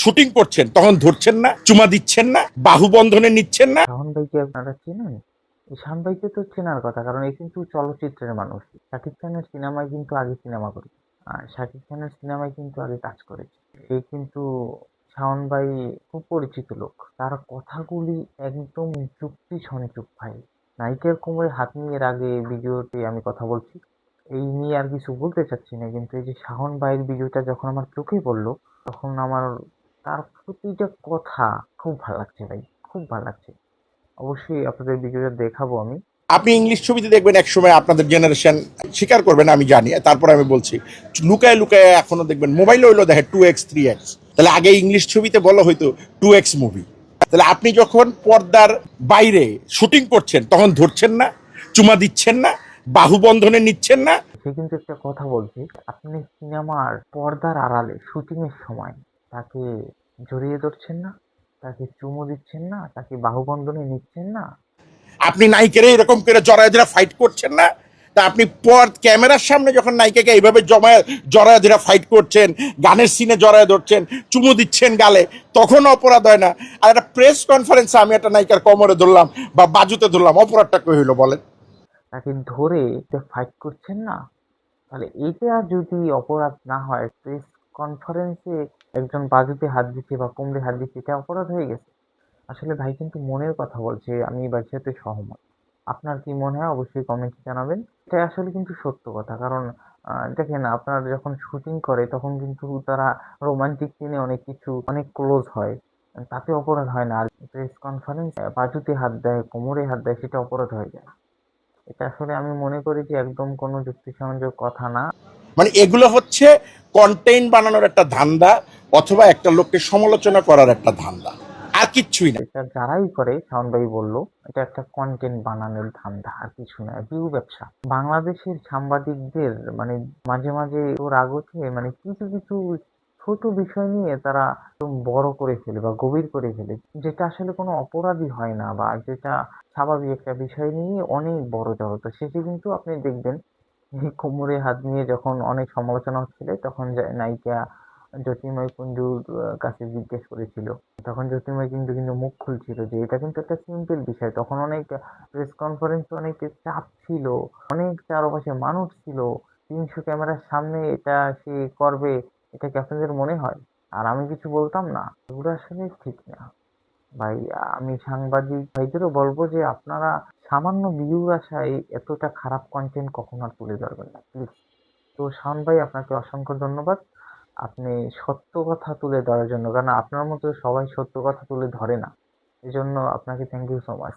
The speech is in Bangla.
শুটিং করছেন তখন ধরছেন না, চুমা দিচ্ছেন না, বাহু বন্ধনে নিচ্ছেন না। শাওন ভাইকে আপনারা চেনেন? এই শাওন ভাইকে তো চেনার কথা, কারণ এ কিন্তু চলচ্চিত্রের মানুষ। শাকিব খানের সিনেমায় কিন্তু আগে সিনেমা করেছে, আর শাকিব খানের সিনেমায় কিন্তু আগে কাজ করেছে। এই কিন্তু শাওন ভাই খুব পরিচিত লোক। তার কথাগুলি একদম যুক্তি সঞ্চুক ভাই। নায়িকার কোমরে হাত নিয়ে এর আগে ভিডিওতে আমি কথা বলছি, এই নিয়ে আর কিছু বলতে চাচ্ছি না, কিন্তু এই যে শাওন ভাইয়ের ভিডিওটা যখন আমার চোখে পড়লো, তখন আমার তার প্রতিটা কথা খুব ভালো লাগছে ভাই, খুব ভালো লাগছে। অবশ্যই আপনাদের ভিডিওটা দেখাবো আমি। আপনি ইংলিশ ছবিতে দেখবেন একসময় আপনাদের জেনারেশন স্বীকার করবেন আমি জানি, তারপর আমি বলছি, লুকায় লুকায় এখনো দেখবেন মোবাইলে হইলো দেখে 2x 3x। তাহলে আগে ইংলিশ ছবিতে বলা হয়তো 2x মুভি। তাহলে আপনি যখন পর্দার বাইরে শুটিং করছেন তখন ধরছেন না, চুমা দিচ্ছেন না, বাহু বন্ধনে নিচ্ছেন না। সে কিন্তু একটা কথা বলছে, আপনি সিনেমার পর্দার আড়ালে শুটিং এর সময় তাকে জড়িয়ে ধরছেন না, তাকে চুমু দিচ্ছেন না, তাকে বাহুবন্ধনে নিচ্ছেন না। আপনি নায়িকারে এরকম করে জড়ায় ধরে ফাইট করছেন না, তা আপনি পর ক্যামেরার সামনে যখন নায়িকাকে এইভাবে জড়ায় ধরে ফাইট করছেন, গানের সিনে জড়ায় ধরছেন, চুমু দিচ্ছেন গালে, তখন অপরাধ হয় না? আর একটা প্রেস কনফারেন্সে আমি একটা নায়িকার কোমরে ধরলাম বা বাজুতে ধরলাম, অপরাধটা কই হইলো বলেন? তাকে ধরে ফাইট করছেন না, তাহলে এইটা যদি অপরাধ না হয়, প্রেস কনফারেন্সে একজন বাজুতে হাত দিচ্ছে বা কোমরে হাত দিচ্ছে, এটা অপরাধ হয়ে গেছে। আসলে ভাই কিন্তু মনের কথা বলছে, আমি এই ভাইয়ের সাথে সহমত। আপনার কি মনে হয় অবশ্যই কমেন্টে জানাবেন। এটা আসলে কিন্তু সত্য কথা, কারণ দেখেন, আপনার যখন শুটিং করে তখন কিন্তু তারা রোমান্টিক সিনে অনেক কিছু অনেক ক্লোজ হয়, তাতে অপরাধ হয় না। আর প্রেস কনফারেন্স বাজুতে হাত দেয়, কোমরে হাত দেয়, সেটা অপরাধ হয়ে যায়। এটা আসলে আমি মনে করি যে একদম কোনো যুক্তিসঙ্গত কথা না। মানে এগুলো হচ্ছে কন্টেন্ট বানানোর একটা ধান্দা, অথবা একটা লোককে সমালোচনা করার একটা ধান্দা, আর কিচ্ছুই না। এটা যারাই করে, শাওন ভাই বলল, এটা একটা কন্টেন্ট বানানোর ধান্দা, আর কিছু না, ভিউ ব্যবসা। বাংলাদেশের সাংবাদিকদের মানে মাঝে মাঝে ওর আগতে মানে কিছু কিছু ছোট বিষয় নিয়ে তারা একদম বড় করে ফেলে বা গভীর করে ফেলে, যেটা আসলে কোনো অপরাধী হয় না, বা যেটা স্বাভাবিক একটা বিষয় নিয়ে অনেক বড় জড়তা। শেষে কিন্তু আপনি দেখবেন, এই কোমরে হাত নিয়ে যখন অনেক সমালোচনা হচ্ছিল, তখন নায়িকা জ্যোতির্ময় কুণ্ডুর কাছে জিজ্ঞেস করেছিল, তখন জ্যোতির্ময় কিন্তু মুখ খুলছিল যে এটা কিন্তু একটা সিম্পল বিষয়। তখন অনেক প্রেস কনফারেন্স, অনেক চাপ ছিল, অনেক চারপাশে মানুষ ছিল, 300 ক্যামেরার সামনে এটা সে করবে, এটা কি আপনাদের মনে হয়? আর আমি কিছু বলতাম না, এগুলো আসলে ঠিক না ভাই। আমি সাংবাদিক ভাইদেরও বলবো যে আপনারা সামান্য ভিউ আশায় এতটা খারাপ কন্টেন্ট কখনো আর তুলে ধরবেন না, প্লিজ। তো শাওন ভাই, আপনাকে অসংখ্য ধন্যবাদ, আপনি সত্য কথা তুলে ধরার জন্য, কারণ আপনার মতো সবাই সত্য কথা তুলে ধরে না। এজন্য আপনাকে থ্যাংক ইউ সো মাচ।